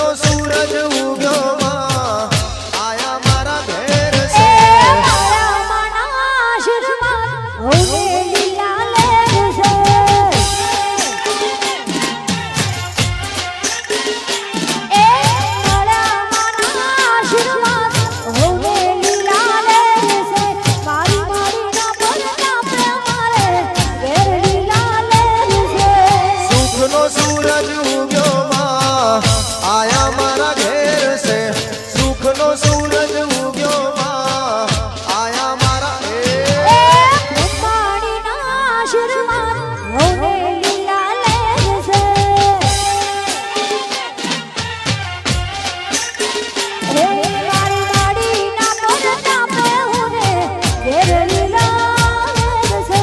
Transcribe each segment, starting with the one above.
નો સૂરજ ઉગ્યો માં આયા મારા ઘેર સે મારા માના આશીર્વાદ હોને લીલા લેર સે મારા માના આશીર્વાદ હોને લીલા લેર સે મારી મારી ના બોલતા પ્રેમારે ઘેર લીલા લેર સે સુખ નો સૂરજ ઉગ્યો માં આયા મારા ઘેર સે સુખ નો સૂરજ ઉગ્યો માં આયા મારા પાણી ના આશીર્વાદ હોને લીલા લેર સે મારી મારી ના બોલતા પ્રેમારે ઘેર લીલા લેર સે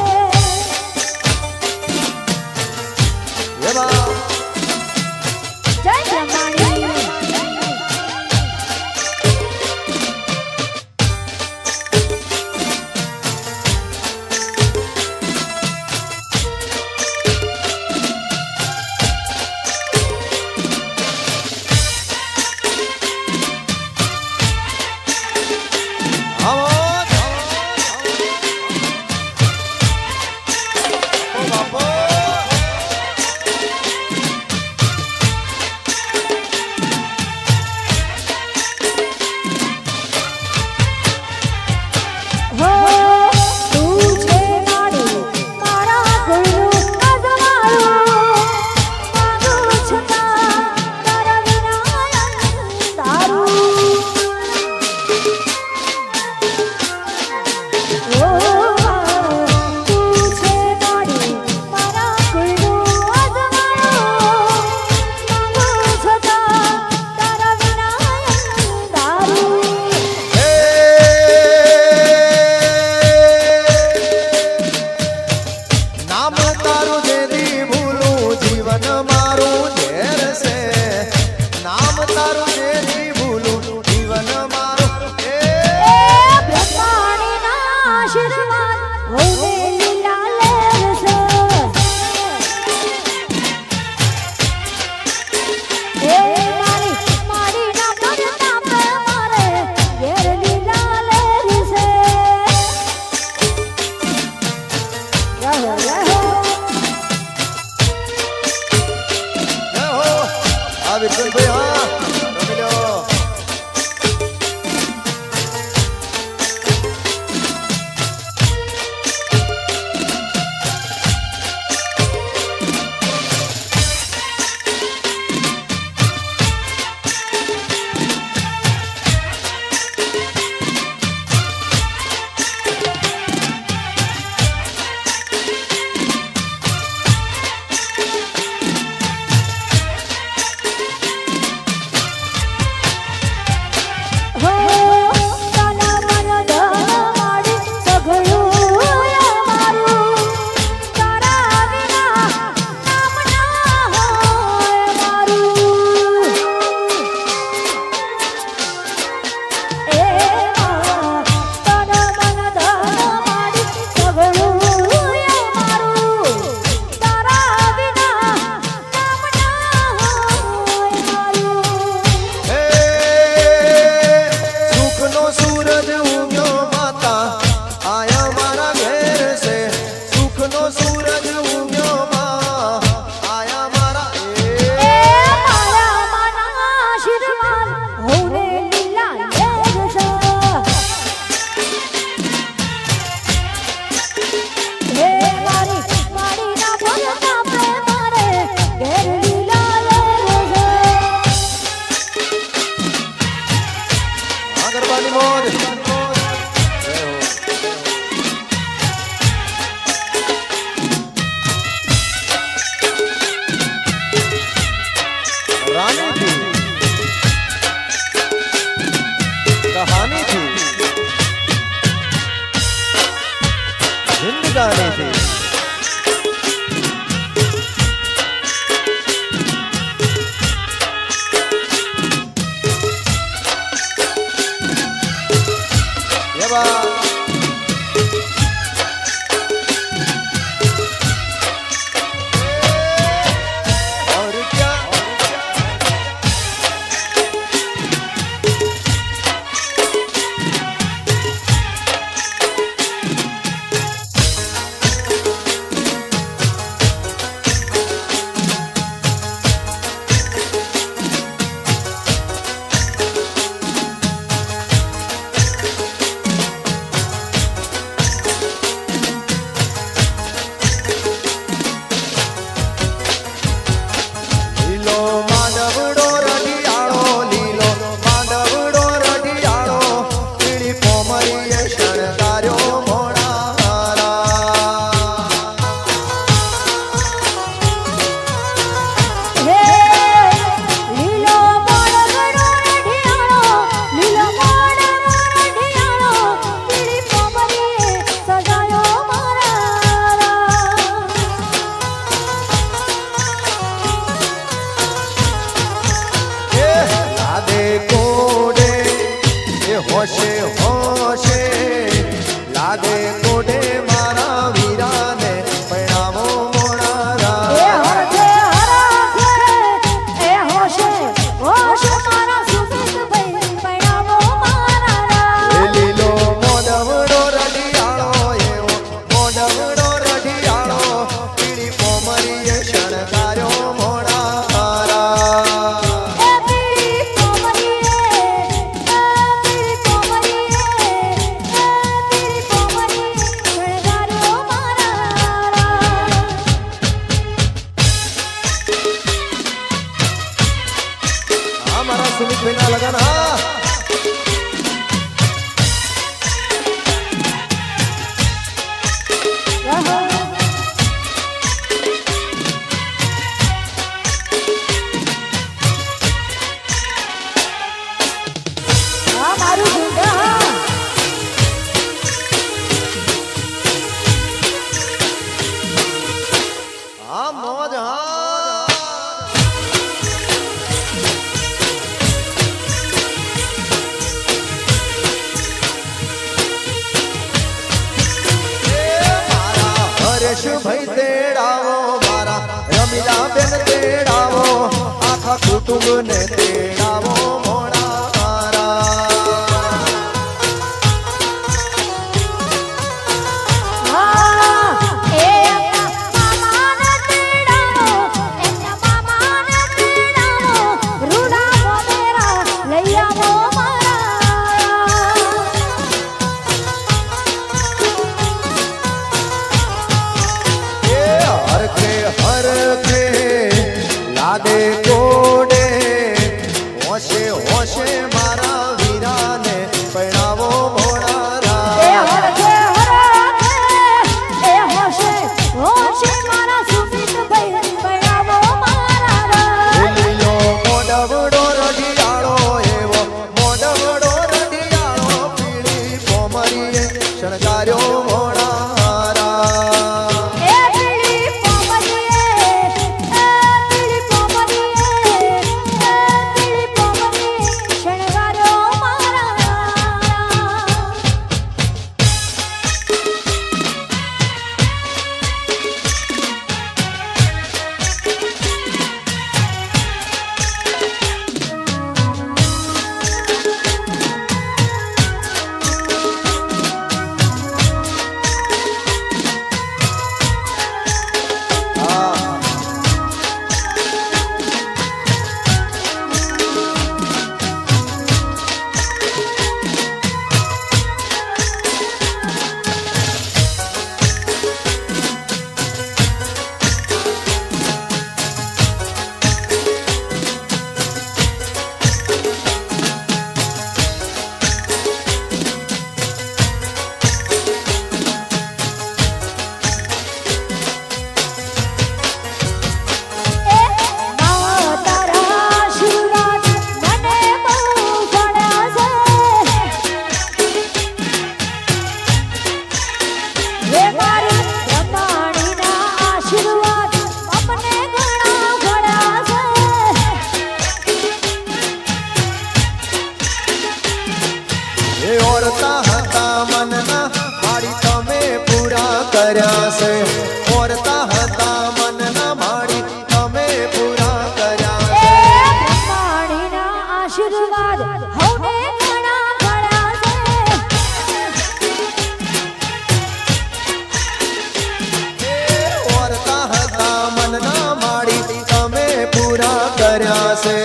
એવા જય બ્રહ્માણી આવો બાપો હો તું છે મારી મારા ગુરુ અજમારું માગું છતાં તારા વિના તારું તું છે મારી મારા ગુરુ અજમારું માગું છતાં તારા વિના તારું નામ તારું જેદી ભૂલું જીવન મારું ઝેર છે નામ તારું જેદી ભૂલું જીવન મારું બ્રહ્માણીના આશીર્વાદ હોને લીલા લેર સે મારી મારી ના બોલતા પ્રેમારે ઘેર લીલા લેર સે રહો રહો જય હો આ વિઠ્ઠલભાઈ હા રમી લ્યો હોશે હોશે લાગે કોડે મારા વીરાને પૈણાવો મોણારા એ હરખે હરખે એ હોશે હોશે મારા સુમિતભાઈ પૈણાવો મારા એ લીલો મોઢવડો રઢિયાળો એવો મોઢવડો રઢિયાળો પીળી કોમરીએ શણગાર્યો મોણારા એ પીળી કોમરીએ શણગાર્યો મારા હા મારા સુમિતભાઈના લગન હા હા મારું ઝુંડા હા હા મોજ હા મારા હરેશભાઈ તેડાવો મારા રમીલા બેન તેડાવો આખા કુટુંબને તેડાવો મોડા મારા એ એમના મામાને તેડાવો એમના મામાને તેડાવો રૂડા મોમેરા લઈ આવો એ હરખે હરખે લાડે કોડે હોશે હોશે મારા વીરાને પૈણાવો મોડારા એ હરખે હરખે એ હોશે હોશે મારા સુમિતભાઈ પૈણાવો મારા લીલો મોઢવડો રઢિયાળો એવો મોઢવડો રઢિયાળો પીળી કોમરીએ શણગાર્યો મોડારા એ પીળી કોમરીએ શણગાર્યો મારા હા તારા આશીર્વાદ મને બહુ મળ્યા છે હે મારી બ્રહ્માણીના આશીર્વાદ અમને ઘણા મળ્યા છે એ ઓરતા હતા મનના મારી તમે પૂરા કર્યા છે ઓરતા હતા મનના મારી તમે પૂરા કર્યા એ છે બ્રહ્માણીના આશીર્વાદ હવને ઘણા મળ્યા છે ઓરતા હતા મનના મારી તમે પૂરા કર્યા છે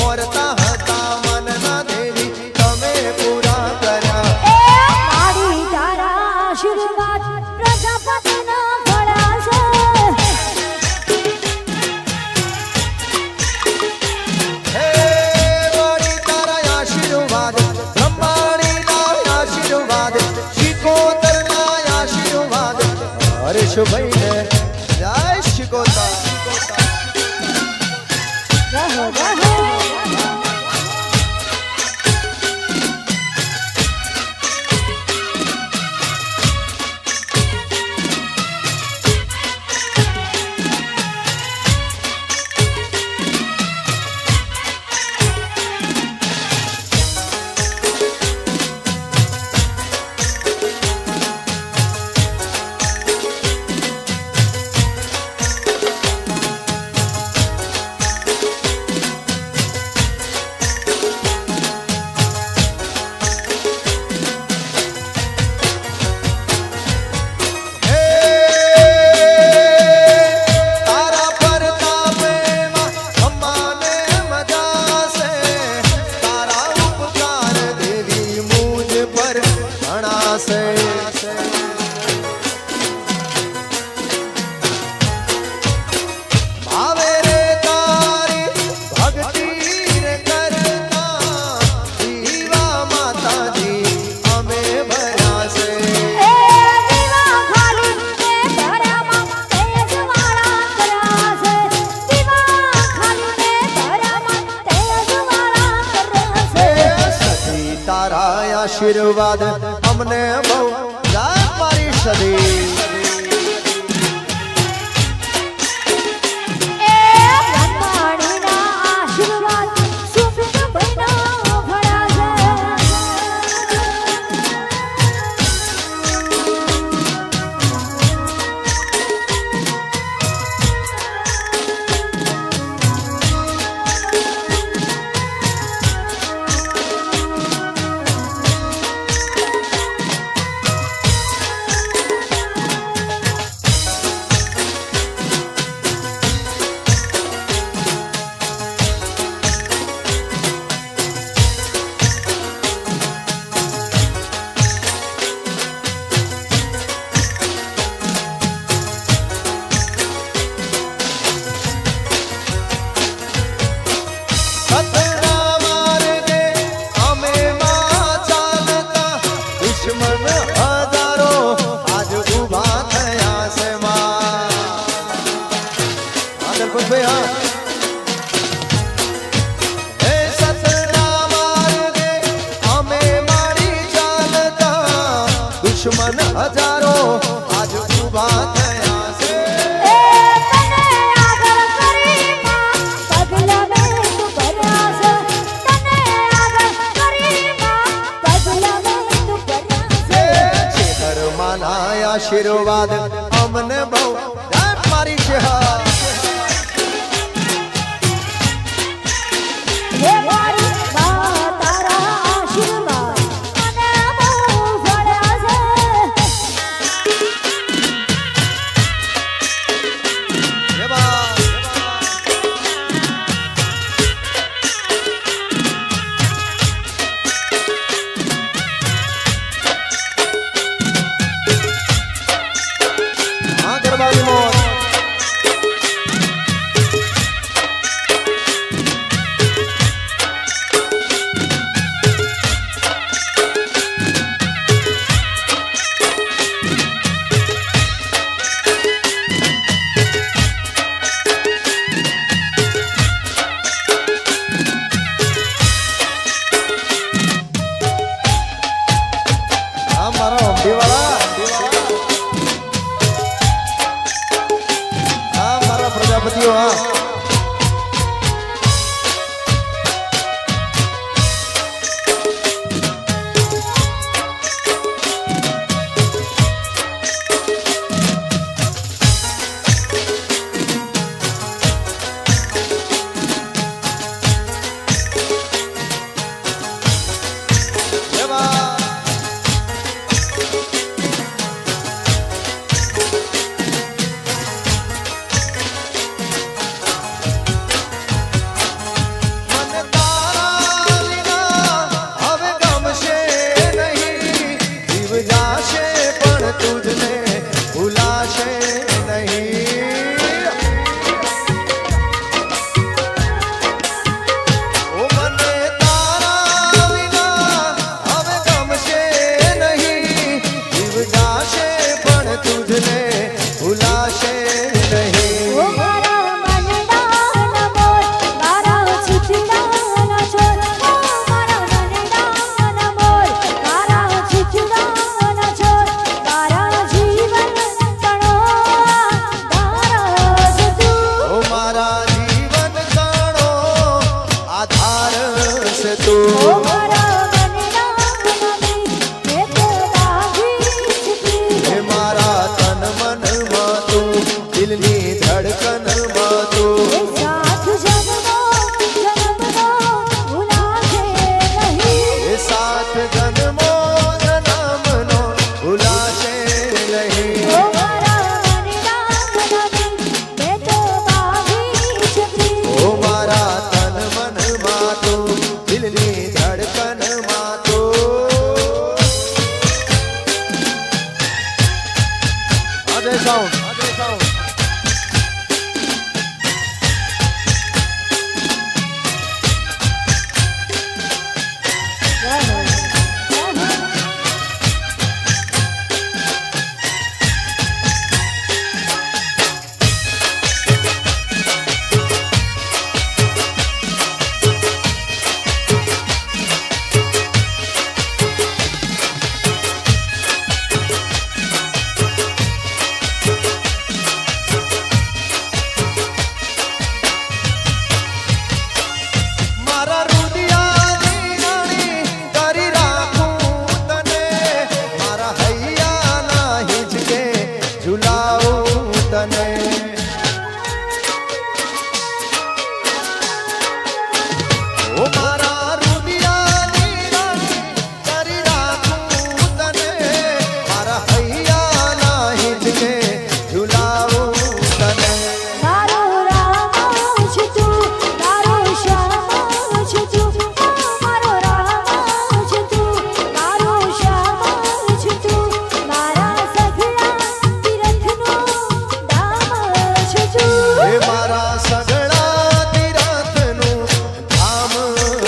ઓરતા હતા મનના દેવી તમે પૂરા કર્યા એ મારી તારા આશીર્વાદ પ્રજાપતિના આશીર્વાદ અમને બહુ રાત મારી સદી દુશ્મન હજારો આજ ઉભા થયા છે તને આગળ કરી માં પગલા મેં તું ભર્યા છે તને આગળ કરી માં પગલા મેં તું ભર્યા છે ધર્મના આશીર્વાદ અમને બહુ રાત મારી છે હે મારી માં તારા આશીર્વાદ મને બહુ ફળ્યા છે હા ગરબાની મોત પ્રજાપતિઓ હા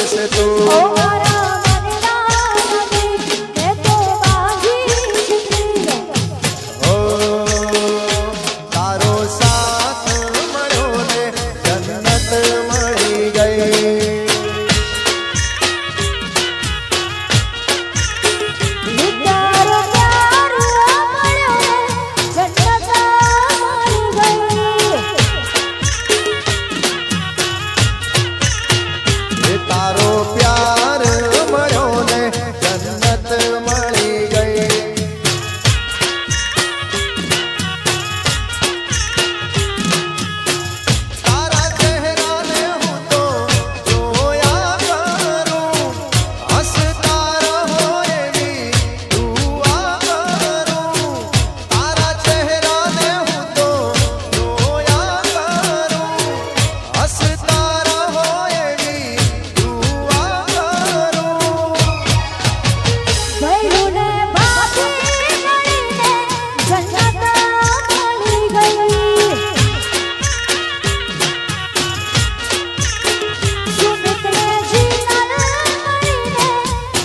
છે ઓ તું મારા મનના નદી મેં તો બાંધી છીતરી ઓ તારો સાથ મળ્યો ને જન્નત મળી ગઈ તારો પ્યાર મળ્યો ને જન્નત મળી ગઈ એ તારો પ્યાર મળ્યો ને જન્નત મળી ગઈ તારા ચહેરાને હું તો જોયા કરું હસતા રહો એવી દુઆ કરું તારા ચહેરાને હું તો જોયા કરું હસતા રહો એવી દુઆ કરું ભૈલું ને ભાભી મળીને જન્નત મળી ગઈ સુમિત ને જીનલ મળીને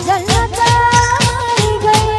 જન્નત મળી ગઈ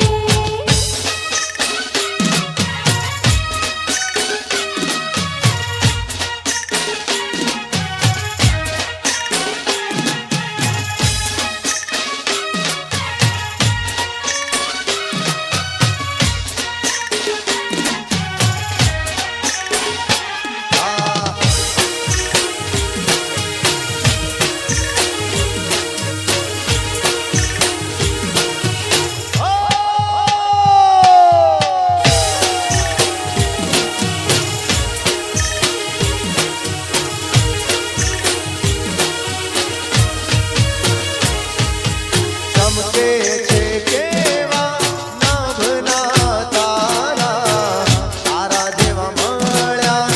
ચમકે છે કેવા નાભના તારા તારા જેવા મળ્યા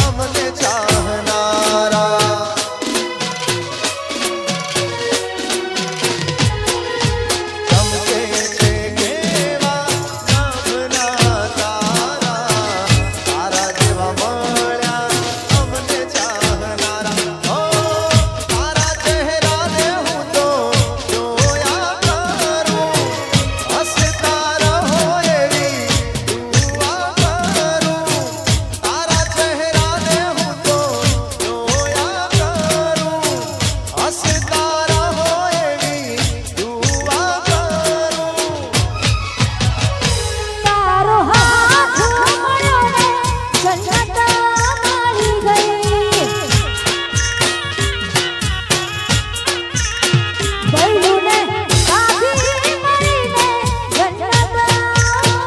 અમને ચાહનારા ચમકે છે કેવા નાભના તારા તારા જેવા મળ્યા અમને ચાહનારા ઓ તારા ચહેરાને હું તો જોયા કરું હસતા રહો એવી દુઆ કરું તારા ચહેરાને હું તો જોયા કરું હસતા રહો એવી દુઆ કરું તારો હાથ મળ્યો ને જન્નત મળી ગઈ ભૈલું ને ભાભી મળીને જન્નત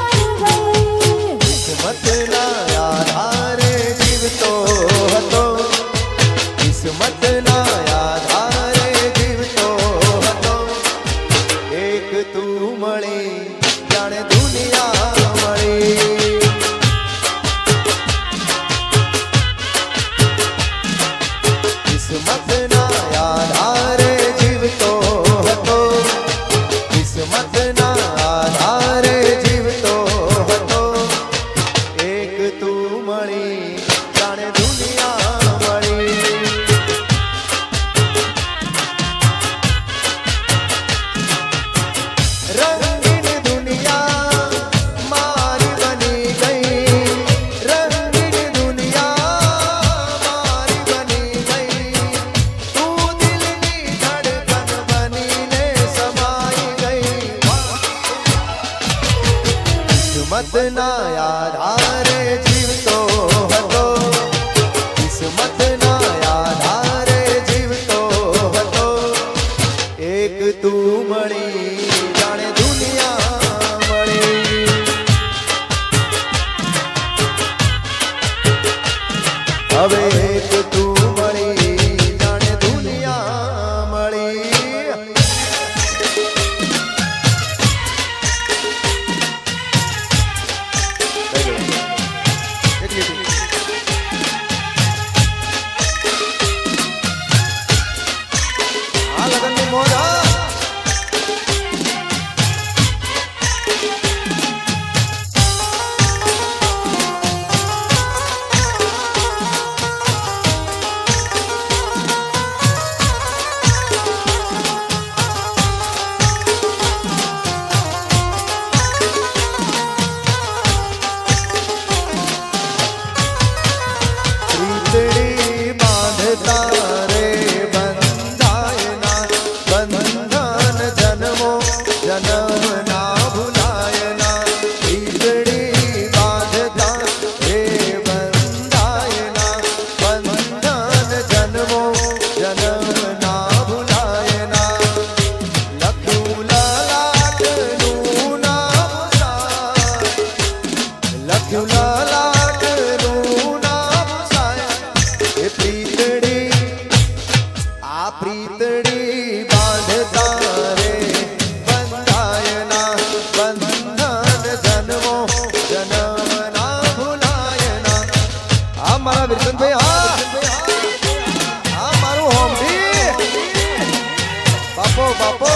મળી ગઈ કિસ્મતના આધારે જીવતો હતો કિસ્મતના આધારે જીવતો હતો એક તું મળી જાણે દુનિયા મળી કિસ્મતના આધારે જીવતો હતો કિસ્મતના આધારે જીવતો હતો એક તું મળી જાણે દુનિયા મળી રંગીન દુનિયા મારી બની ગઈ રંગીન દુનિયા મારી બની ગઈ તું દિલની ધડકન બનીને સમાઈ ગઈ કિસ્મતના આધારે જીવતો હતો કિસ્મતના આધારે જીવતો હતો એક તું મળી જાણે દુનિયા મળી હવે એક તું મળી જાણે દુનિયા મળી આ લગનની મોજ હા બાપો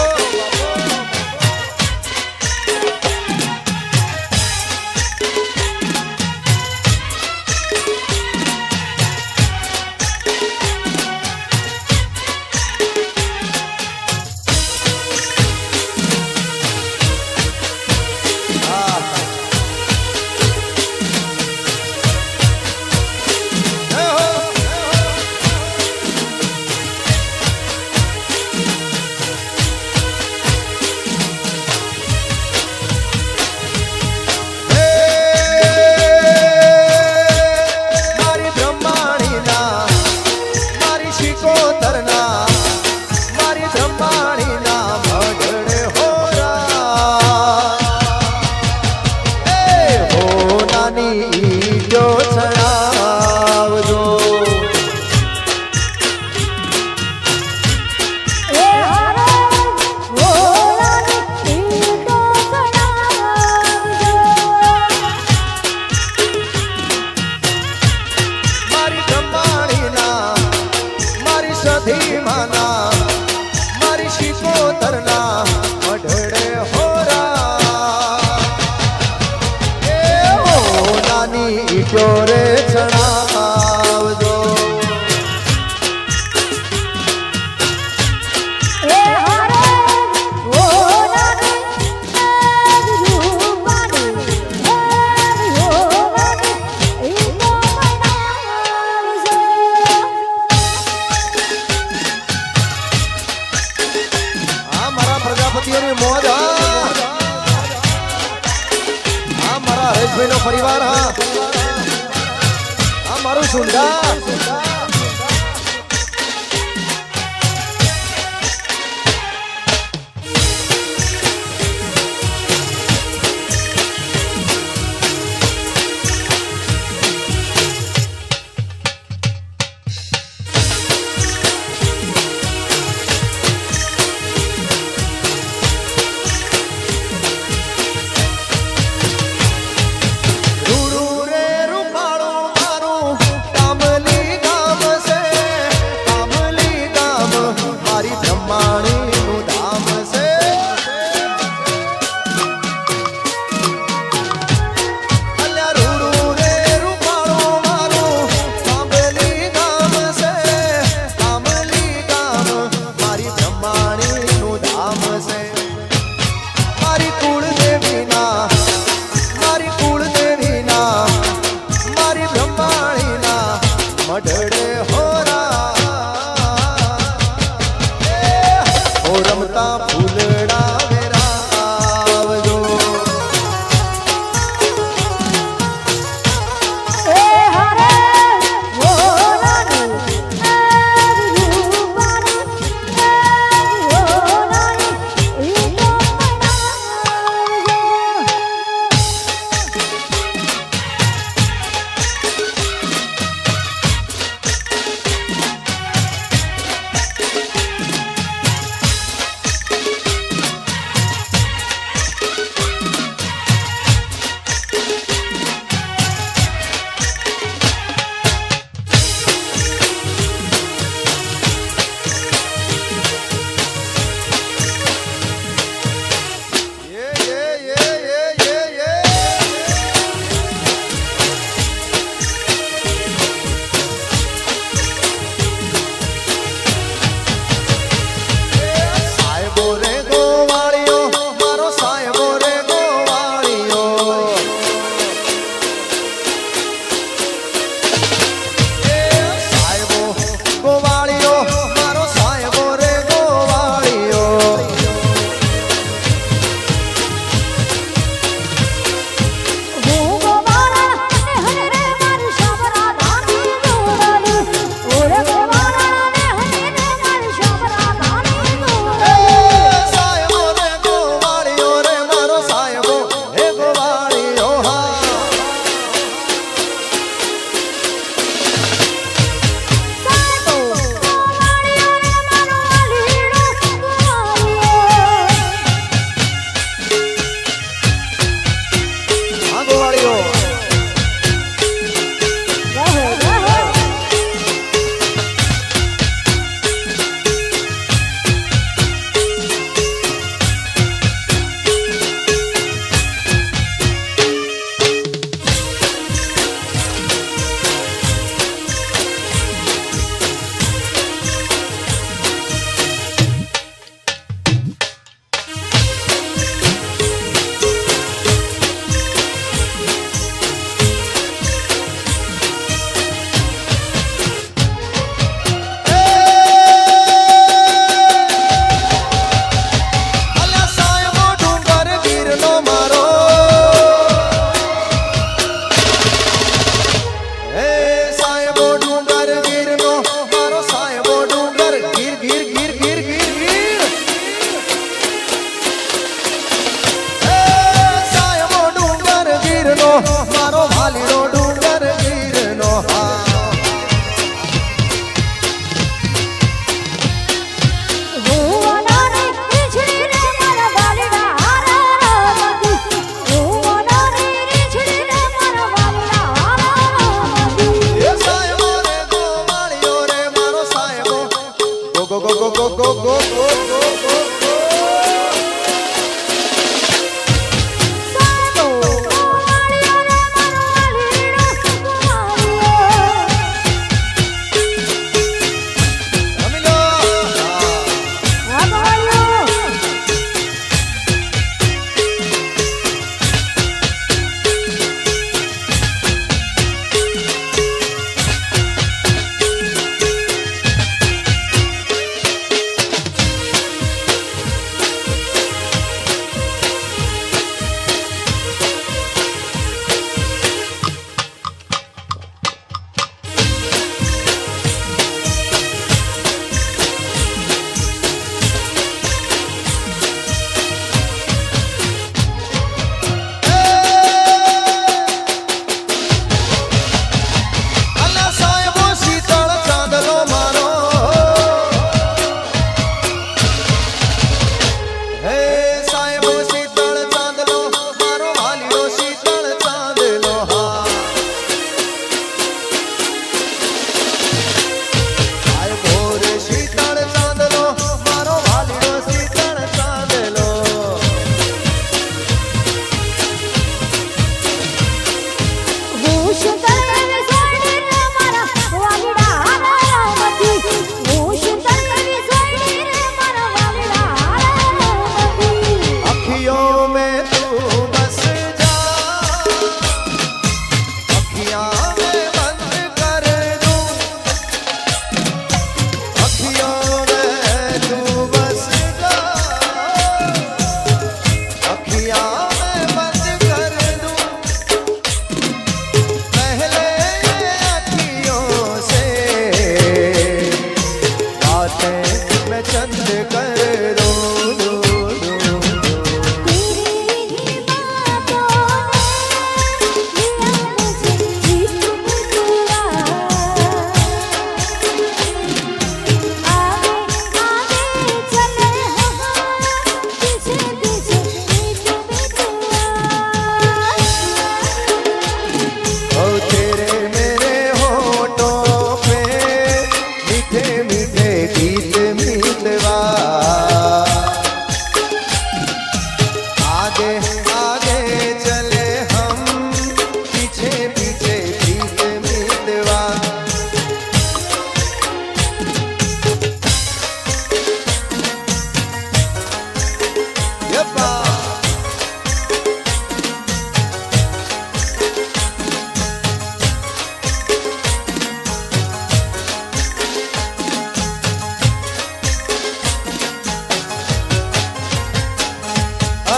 ચોરે ચડાવજો એ હારે ઓલાની રૂપાની ઓલાની ઈ તો મનાવજો આ મારા પ્રજાપતિઓની મોજ આ મારા હરેશભાઈ નો પરિવાર મારું સુંદા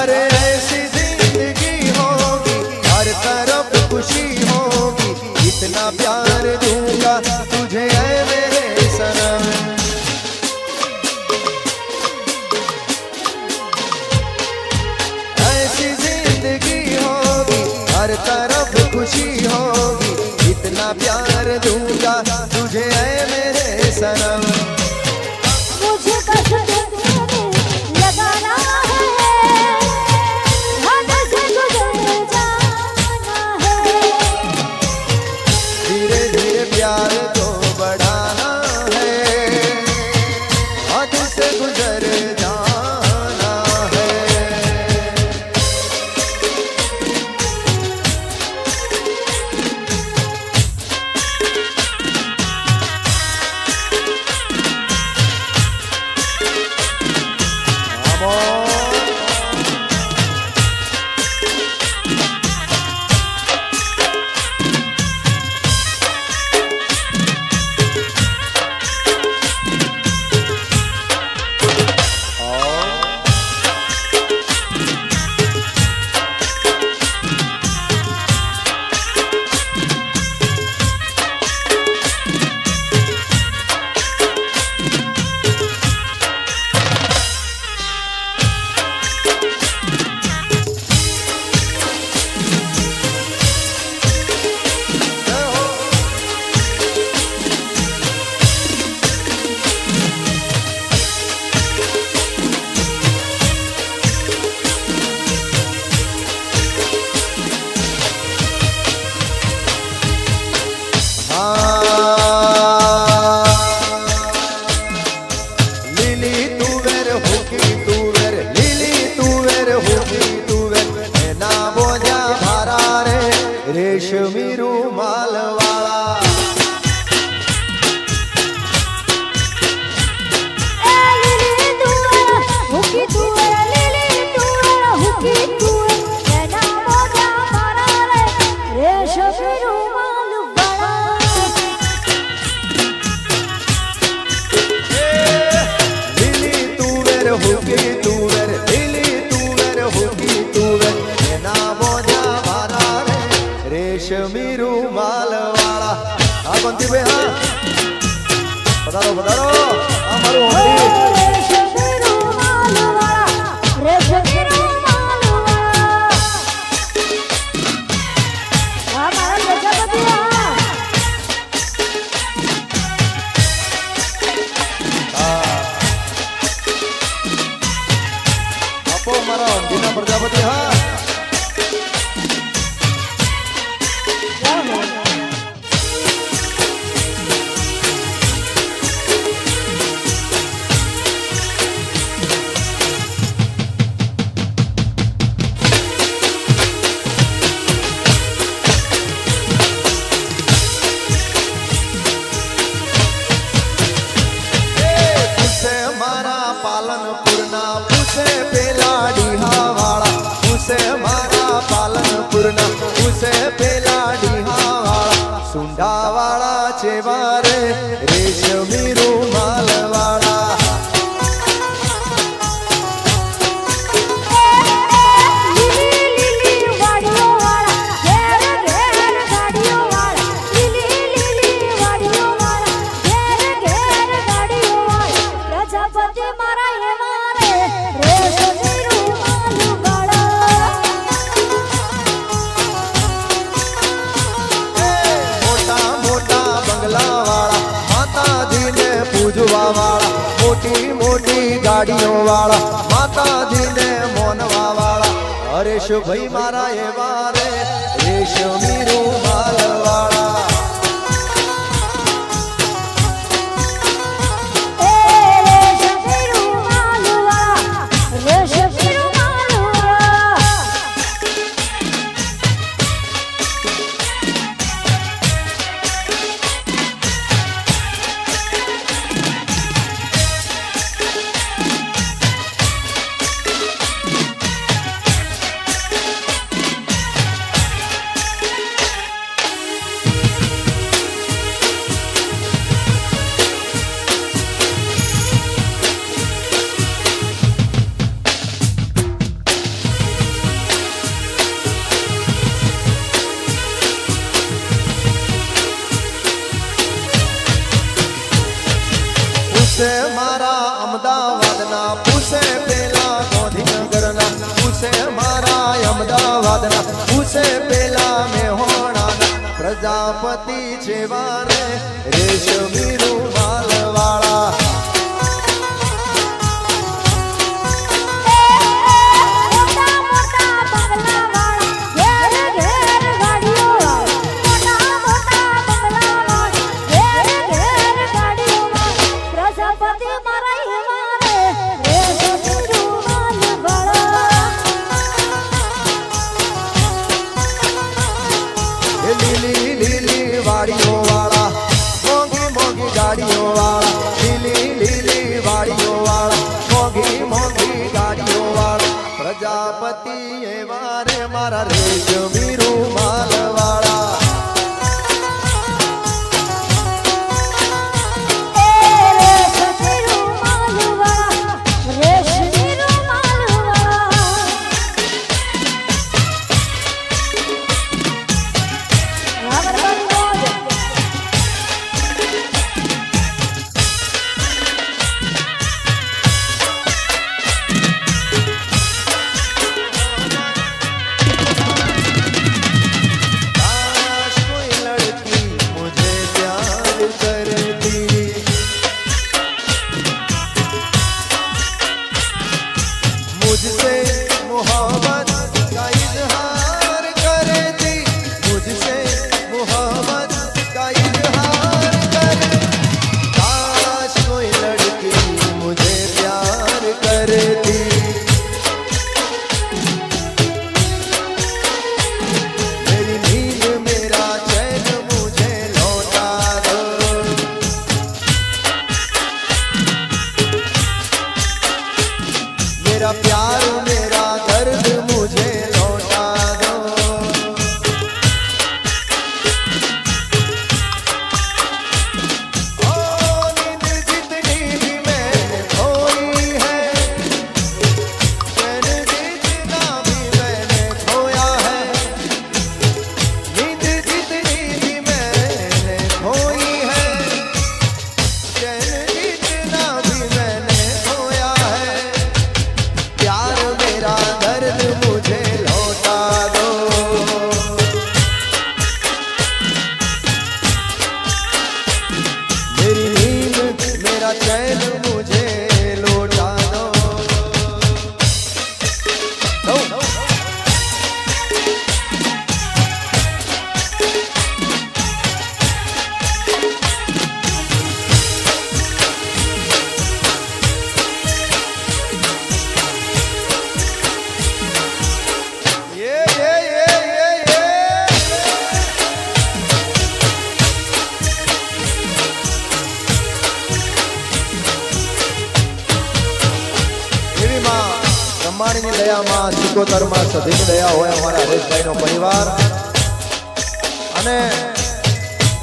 अरे ऐसी जिंदगी होगी, हर तरफ खुशी होगी, इतना प्यार दूंगा तुझे ऐ मेरे सनम। ऐसी जिंदगी होगी, हर तरफ खुशी होगी, इतना प्यार दूंगा तुझे ऐ मेरे सनम। मुझे कष्ट देने लगाना है, हद से गुजर जाना है। धीरे धीरे प्यार को बढ़ाना है, हद से गुजर जाना है। रेशमी रूमाल वाला लिली तू हुकी तू लिली तू हुकी तू नैना मोजा मारा रे रेशमी रुमाल बड़ा। लिली तू हुकी तू लिली तू हुकी तू नैना मोजा मारा रे रेशमी रूमाल वाला। हाँ बंती भाई हाँ बताओ हमारू रेशमी रुमाल वाला रेशमी रुमाल वाला। हमारा प्रजापति आपो हमारा बिना प्रजापति हाँ पालनपुरना पूछे पेला डीहा वाला, पूछे मारा पालनपुरना पूछे पेला डीहा वाला। सुंडा वाला चेवारे रेशमी रूमाल वाला। वाला मोटी मोटी गाड़ियों वाला माता जी ने मोनवा वाला। अरे शुभई मारा ये वारे रेशमी रूमाल वाला। બાદના ઉસે પેલા મેં હોણાના પ્રજાપતિ જેવા રે રેશમી રૂમાલ વાળા લીલી લીલી વાડીઓ વાળા મોંઘી મોંઘી ગાડીઓ વાળા લીલી લીલી વાડીઓ વાળા મોંઘી મોંઘી ગાડીઓ વાળા પ્રજાપતિ એવા રે મારા રેશમી રૂમાલ વાળા मुझसे मोहब्बत का इजहार करती मुझसे मोहब्बत का इजहार करती काश कोई लड़की मुझे प्यार करती मेरी नींद मेरा चैन मुझे लौटा दो मेरा प्यार मेरा दर्द मुझे लौटा दो ओ नींद जितनी भी मैंने खोई है चैन जितना भी मैंने खोया है नींद जितनी भी मैंने खोई है चैन जितना भी मैंने खोया है प्यार मेरा दर्द मुझे लौटा दो मेरी नींद मेरा चैन मुझे लौटा दो એવી માં બ્રહ્માંડની દયામાં સિકોતરમાં સધીની દયા હોય અમારા હરેશભાઈનો પરિવાર અને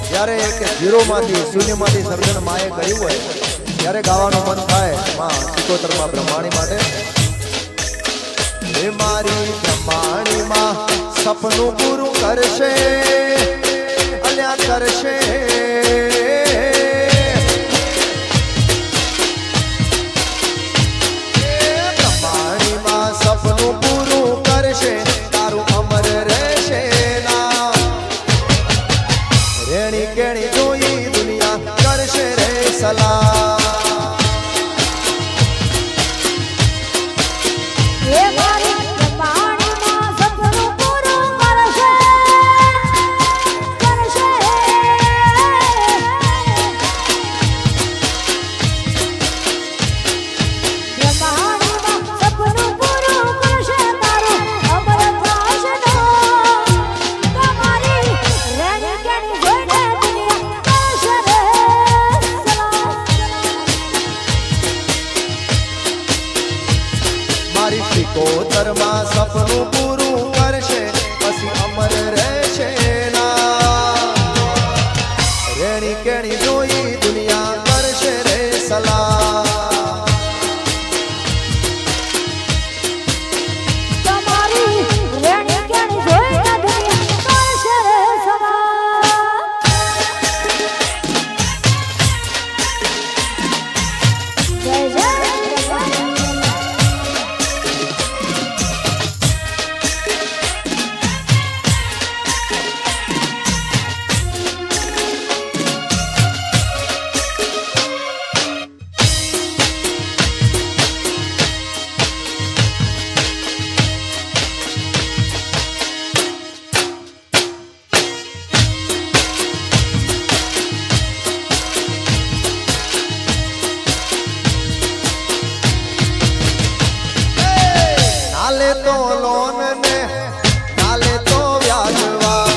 જ્યારે એક ઝીરોમાંથી શૂન્યમાંથી સર્જન માએ કર્યું હોય ત્યારે ગાવાનું મન થાય માં સિકોતરમાં બ્રહ્માણી માટે એ મારી બ્રહ્માણીમાં સપનું પૂરું કરશે અલ્યા કરશે સપનું પૂરું કરશે તારું અમર રહેશે ના રેણી કેણી જોઈ દુનિયા કરશે રે સલાહ સિકોતરમાં સપનું પૂરું કરશે પછી અમર રહેશે ના રેણી કેણી જોઈ દુનિયા કરશે રે સલાહ ચાલે તો લોન ને ચાલે તો વ્યાજવા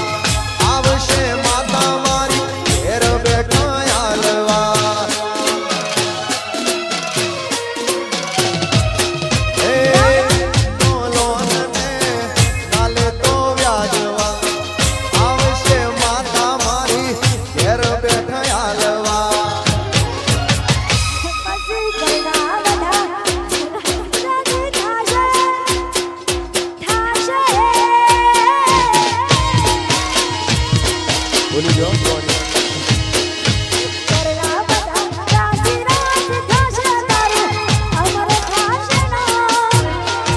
આવશે માતા મારી ઘેર બેઠા હાલવા એ તો લોન ને ચાલે તો વ્યાજવા આવશે માતા મારી ઘેર બેઠા હાલવા પછી ઘરના બધા રાજી થાશે બોલી જો ઘરના બધા રાજી થાશે તારું અમર થાશે ના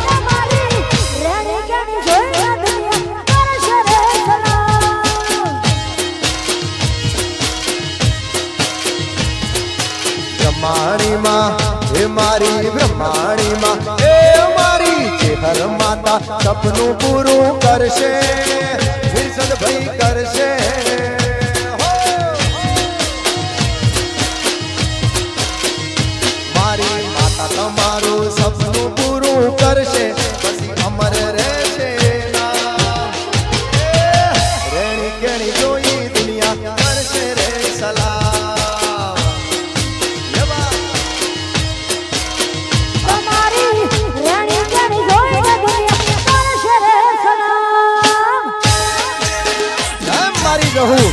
તમારી રેણી કેણી જોઈ દુનિયા કરશે રે સલામ બ્રહ્માણીમાં હે મારી બ્રહ્માણીમાં હે મારી ચેહર માતા સપનું પૂરું કરશે વિરસદ ભાઈ કરશે હો! મારી માતા તમારું સપનું પૂરું કરશે પછી અમર રહેશે ના રેણી કેણી જોઈ દુનિયા કરશે રે સલામ તમારી રેણી કેણી જોઈ દુનિયા કરશે રે સલામ આમ મારી રહું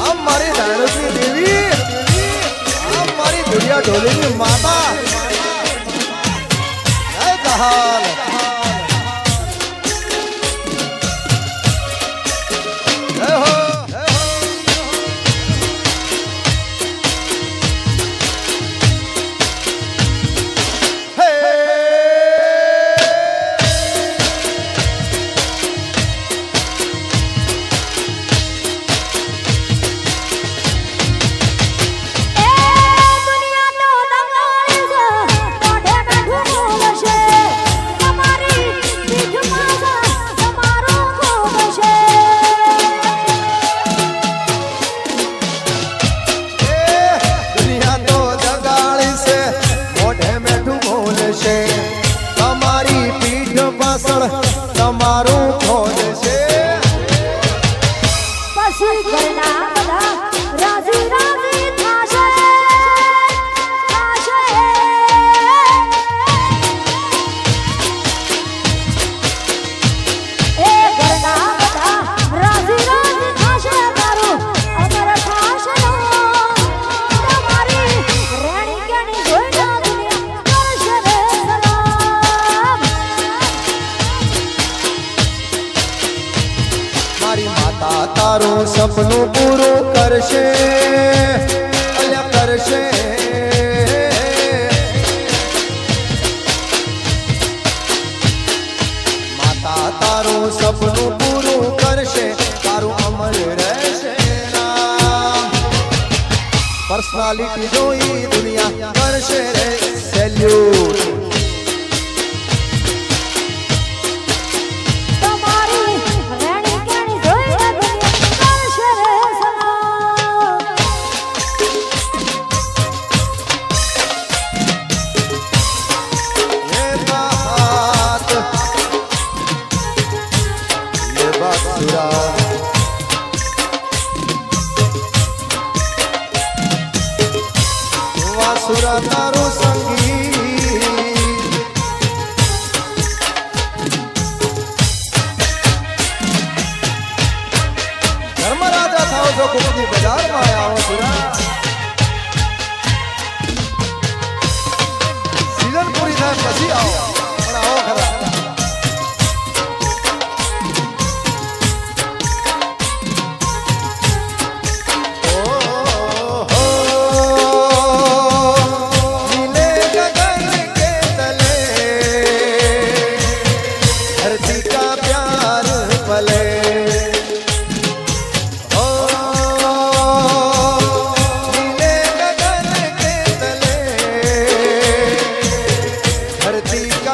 આમ મારી દાણોની દેવી આમ મારી દુનિયા ઢોલીની માતા જય કહાલ જય હો હે એ દુનિયા તો દંગાળી છે મોઢે બેઠું બોલશે તમારી પીઠમાં તમારું ખોબશે દુનિયા તો જગાળી છે મોઢે મેઠું બોલશે તમારી પીઠ પાછળ તમારું ખોદશે પછી ઘરના બધા રાજી થાશે એ ઘરના બધા રાજી થાશે તારું અમર થાશે તમારી રેણી કેણી જોઈ દુનિયા કરશે રે સલામ મારી માતા તારું સપનું પૂરું કરશે અલ્યા કરશે માતા તારું સપનું પૂરું કરશે તારું અમર રહેશે પર્સનાલિટી જોઈ દુનિયા કરશે રે સેલ્યુટ તમારી રેણી કેણી જોઈ દુનિયા કરશે રે સલામ ये बात सुरा વાસુરા તારું સંગીત ધર્મરાજા થાવ છો કુમદી બજારમાં આવો સુરા સીઝન પૂરી થાય પછી આવો પણ આવો ખરા नीले गगन के तले धरती का प्यार पले ओ नीले गगन के तले धरती का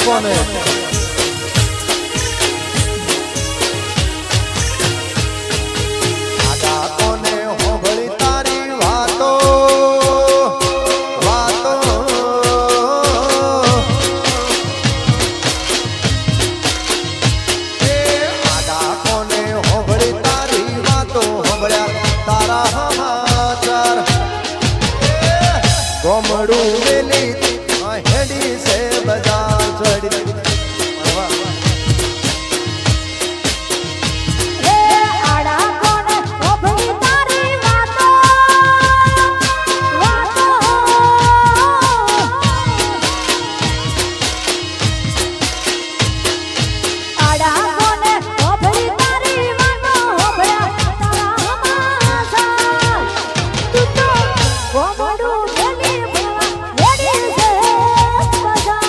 કોને આડા કોને હોભળી તારી વાતો વાતો એ આડા કોને હોભળી તારી વાતો હોભળ્યા તારા સમાચાર ગોમડું વેલી હેડી છે બજાર ચડી હે આડા કોને ઓભળી તારી વાતો વાતો આડા કોને ઓભળી તારી વાતો ઓભળ્યા તારા સમાચાર તું તો ગોમડું વેલી હેડી છે બજાર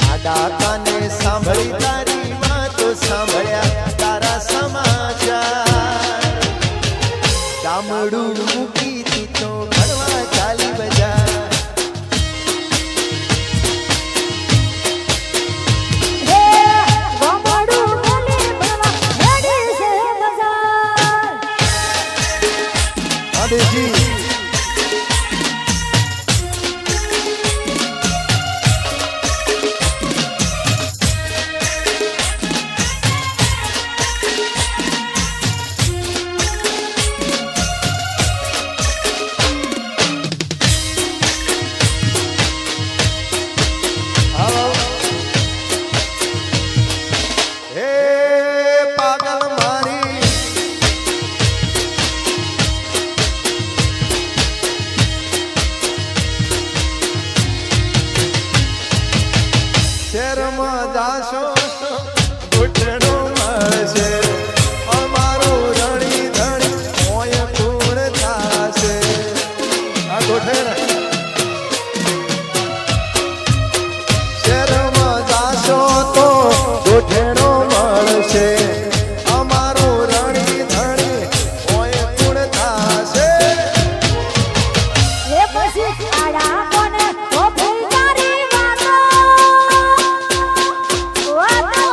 આડા કાને સાંભળી તારી વાતો સાંભળ્યા તારા સમાચાર ગામડું મૂકી તું તો ભણવા ચાલી બજાર હે ગોમડું વેલી હેડી છે બજાર આદેજી હે પાગલ મારી શહેરમાં જાશો ઘૂંટણો મળશે અમારું રણી ધણી મોય પૂર્ણ થાશે આ ઘૂંટણ શહેરમાં જાશો તો ઘૂંટણો મળશે અમારું રણી ધણી મોય પૂર્ણ થાશે હે પછી આડા કોને ઓભળી તારી વાતો વાતો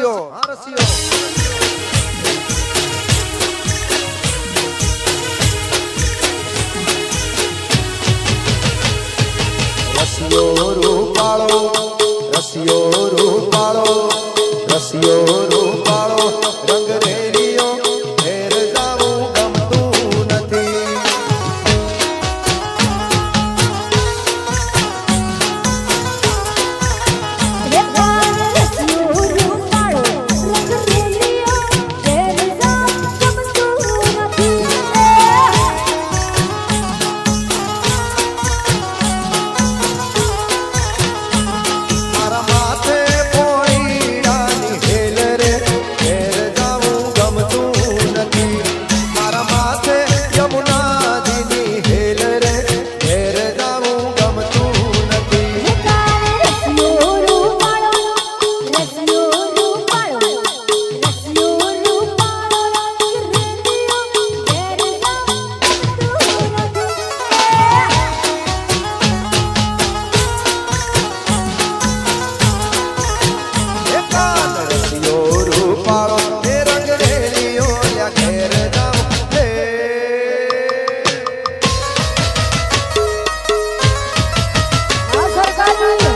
રસિયો હા રસિયો રસિયો રૂપાળો રસિયો રૂપાળો રસિયો રૂપાળો રંગ રેલિયો ઘેર જાવું ગમતું નથી રે કાન રસિયો રૂપાળો રંગ રેલિયો ઘેર જાવું ગમતું નથી મારા માથે પોઈડાની હેલ રે ઘેર જાવું ગમતું નથી મારા માથે યમુનાજીની હેલ રે ઘેર જાવું ગમતું નથી રે કાન રસિયો રૂપાળો રસિયો રૂપાળો રસિયો રૂપાળો રંગ રેલિયો ઘેર જાવું ગમતું એકાદ રસિયો રૂપાળો એ રંગ રેલિયો લ્યા ઘેર જાવું હે આ સરકારી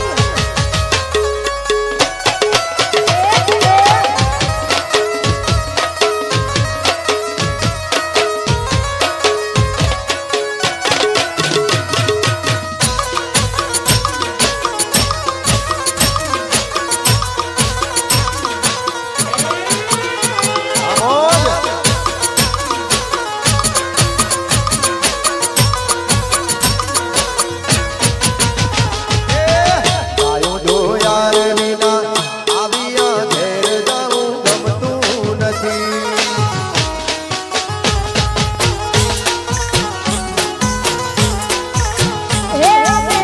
આમોદ ગાયો જોયા રે વિના આવ્યા ઘેર જાવું ગમતું નથી રે અમે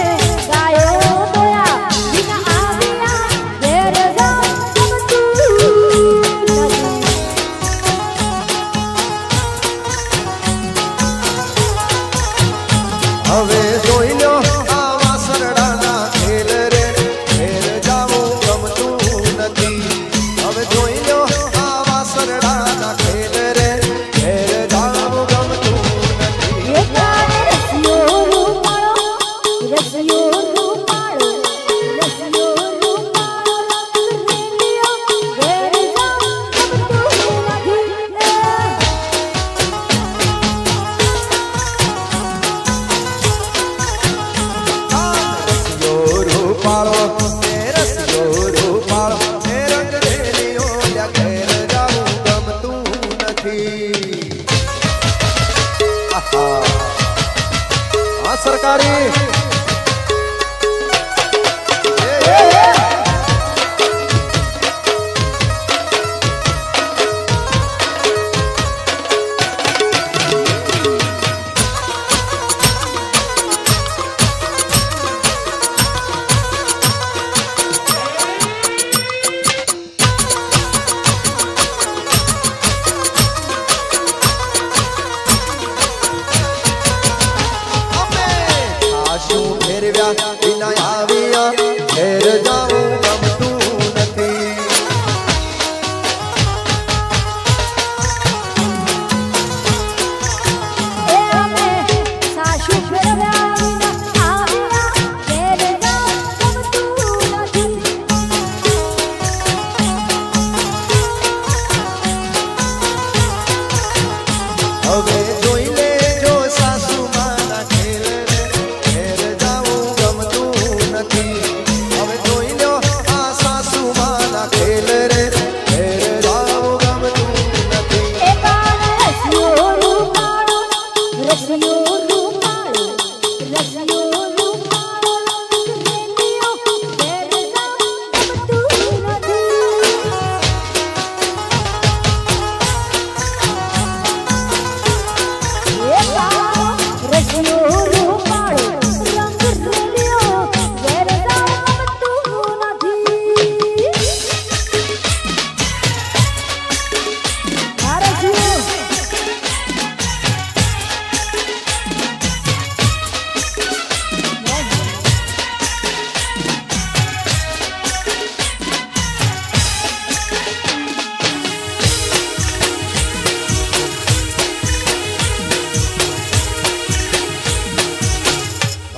ગાયો દોયા વિના આવ્યા ઘેર જાવું ગમતું નથી હવે જોઈ લો આ વાસરડાના ખેલ રે ઘેર જાવું ગમતું નથી હવે જોઈ લો આ વાસરડાના ખેલ રે ઘેર જાવું ગમતું નથી રે કાન રસિયો રૂપાળો રસિયો રૂપાળો રસિયો રૂપાળો રંગ રેલિયો ઘેર જાવું ગમતું નથી રસિયો રૂપાળો એ રસિયો રૂપાળો એ રંગ રેલિયો લ્યા ઘેર જાવું ગમતું નથી આહા આ સરકારી અમે આશુ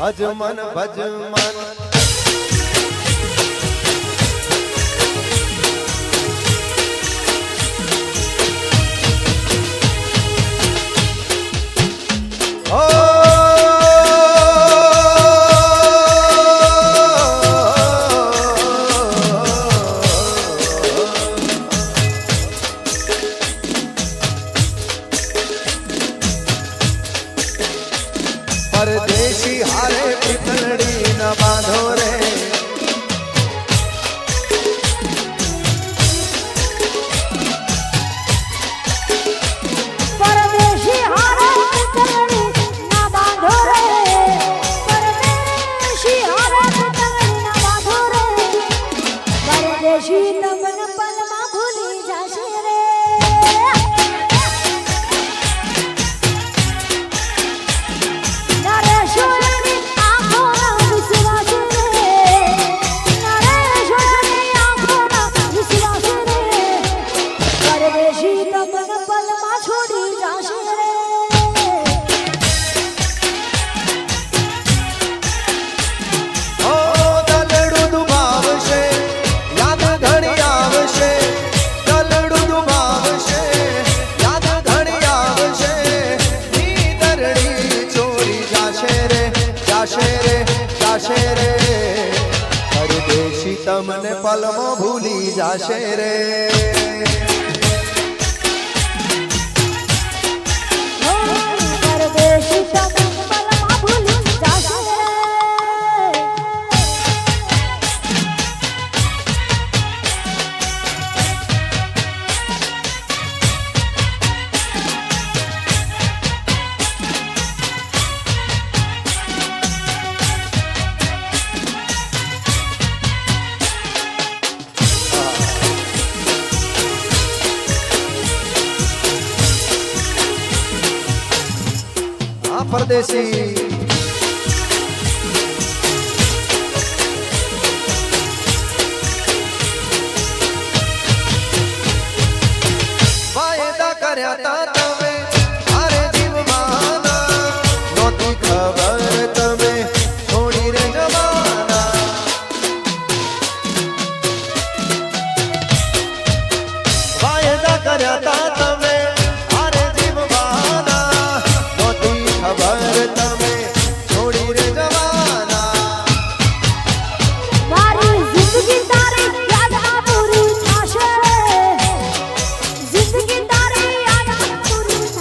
અજમન ભજમન પરદેશી હારે પીતળી ન બાંધો રે પરદેશી હારે પીતળી ના બાંધો રે પરદેશી હારે પીતળી ના બાંધો રે પરદેશી તમને પલમાં ભૂલી જશે રે નરેશોની આંખોના વિશ્વાસ રે નરેશોની આંખોના વિશ્વાસ રે પરદેશી તમને પલમાં છોડી જશે રે ઓ દલડું દુભાવશે યાદ ઘણી આવશે દલડું દુભાવશે યાદ ઘણી આવશે નીંદરડી ચોરી જાશે રે પરદેશી તમને પલમાં ભૂલી જાશે રે પરદેશી તમને પલમાં ભૂલી જશે રે આ પરદેશી વાયદા કર્યા તા તમે મારે જીવવાના નહોતી ખબર તમે છોડી રે જવાના વાયદા કર્યા તા તમે મારે જીવવાના નહોતી ખબર તમે છોડી રે જવાના મારી જિંદગી તારી યાદ આ પૂરી થશે રે જિંદગી તારી યાદ આ પૂરી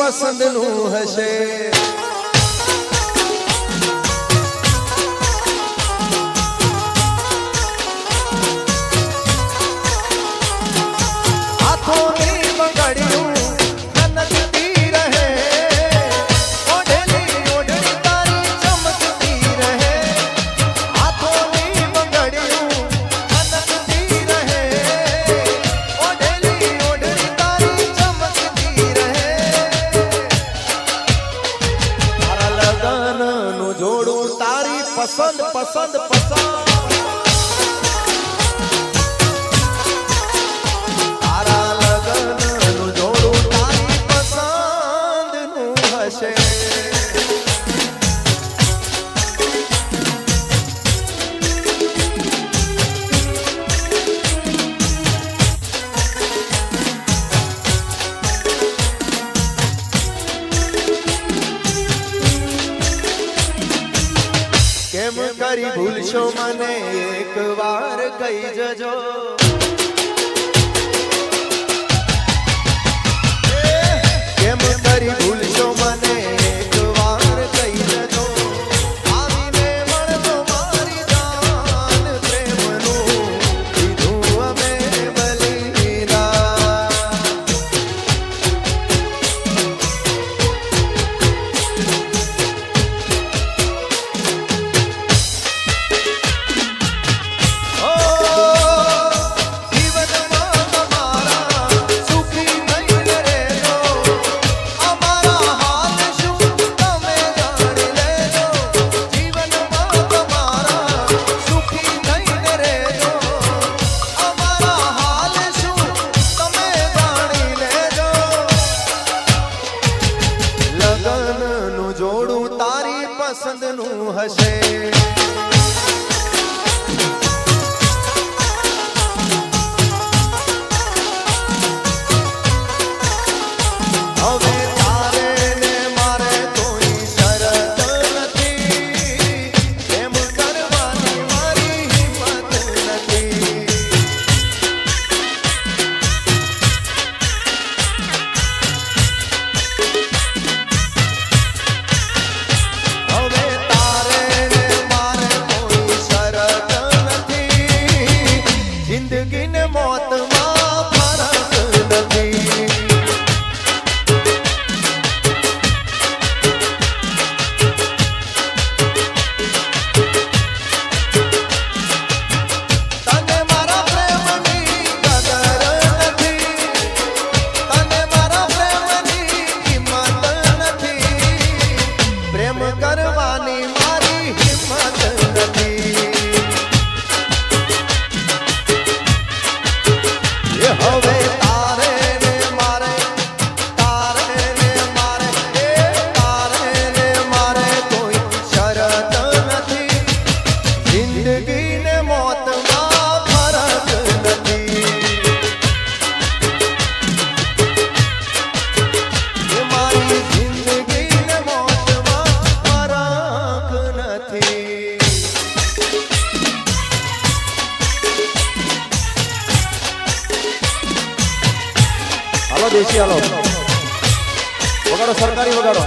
પસંદનું હશે. હાથોની બંગડીયું નનકતી રહે, ઓઢેલી ઓઢણી તારી ચમકતી રહે. હાથોની બંગડીયું નનકતી રહે, ઓઢેલી ઓઢણી તારી ચમકતી રહે. તારા લગનનું જોડું તારી પસંદ પસંદ પસંદ. તારા લગનનું જોડું તારી પસંદનું હશે. કેમ કરી ભૂલશો મને એક વાર કહી જજો. કેમ કરી ભૂલશો મને એક વાર કહી જજો. આવીને મળજો મારી જાન, પ્રેમનું કીધું અમે બલિદાન. ઓ જીવનમાં તમારા સુખી થઈને રહેજો. અમારા હાલ શું તમે જાણી લેજો. જીવનમાં તમારા સુખી થઈને રહેજો. અમારા હાલ શું તમે જાણી લેજો. લગનનું જોડું તારી પસંદનું હશે. હવે તારે ને મારે કોઈ શરત નથી. એમ કરવાની મારી હિંમત નથી. હવે તારે ને મારે કોઈ શરત નથી. જિંદગી ને મોતમાં ફરક નથી. તને મારા પ્રેમની કદર નથી. તને મારા પ્રેમની કિંમત નથી. પ્રેમ કરવાની મારી હિંમત નથી. એ હવે તારે ને મારે, તારે ને મારે, એ તારે ને મારે કોઈ શરત નથી. જિંદગી ને મોતમાં ફરક નથી. એ મારી જિંદગી ને મોતમાં ફરક નથી. હાલો દેશી હાલો, વગાડો સરકારી વગાડો.